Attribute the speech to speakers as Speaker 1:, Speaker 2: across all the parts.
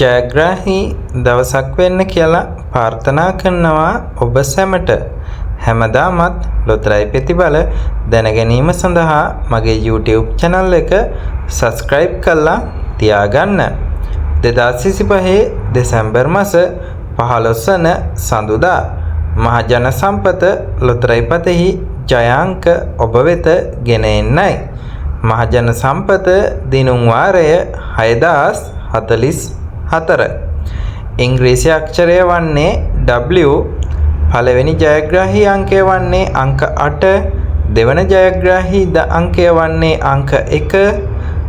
Speaker 1: ජයග්‍රාහී දවසක් වෙන්න කියලා ප්‍රාර්ථනා කරනවා ඔබ සැමට. හැමදාමත් ලොතරැයි ප්‍රතිඵල දැනගැනීම සඳහා මගේ YouTube channel එක subscribe කරලා තියාගන්න. 2025 දෙසැම්බර් මාස 15 වන සඳුදා මහජන සම්පත ලොතරැයි පතෙහි ජයාංක ඔබ වෙත ගෙන එන්නයි. මහජන සම්පත දිනුම් වාරය 6044. ඉංග්‍රීසි අක්ෂරය වන්නේ W. පළවෙනි ජයග්‍රාහී අංකය වන්නේ අංක 8. දෙවන ජයග්‍රාහී අංකය වන්නේ අංක 1.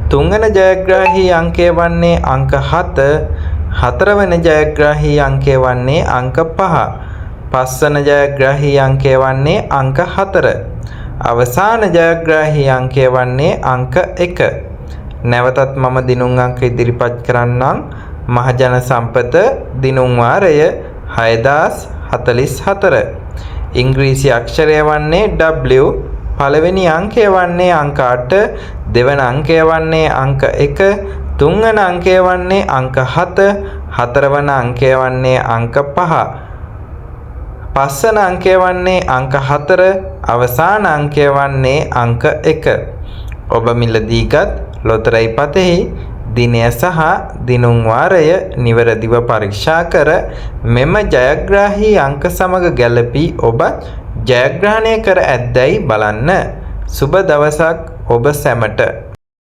Speaker 1: තුන්වන ජයග්‍රාහී අංකය වන්නේ අංක 7. හතරවන ජයග්‍රාහී අංකය වන්නේ අංක 5. පස්වන ජයග්‍රාහී අංකය වන්නේ අංක 4. අවසාන ජයග්‍රාහී අංකය වන්නේ අංක 1. නැවතත් මම දිනුම් අංක ඉදිරිපත් කරන්නම්. මහජන සම්පත දිනුම් වාරය 6044. ඉංග්‍රීසි අක්ෂරය වන්නේ W. පළවෙනි අංකය වන්නේ අංක 8. දෙවන අංකය වන්නේ අංක 1. තුන්වන අංකය වන්නේ අංක 7. හතරවන අංකය වන්නේ අංක 5. පස්වන අංකය වන්නේ අංක 4. අවසාන අංකය වන්නේ අංක 1. ඔබ මිලදීගත් ලොතරැයි පතෙහි දිනය සහ දිනුම් වාරය නිවැරදිව පරීක්ෂා කර මෙම ජයග්‍රාහී අංක සමග ගැලපී ඔබත් ජයග්‍රහණය කර ඇද්දැයි බලන්න. සුබ දවසක් ඔබ සැමට.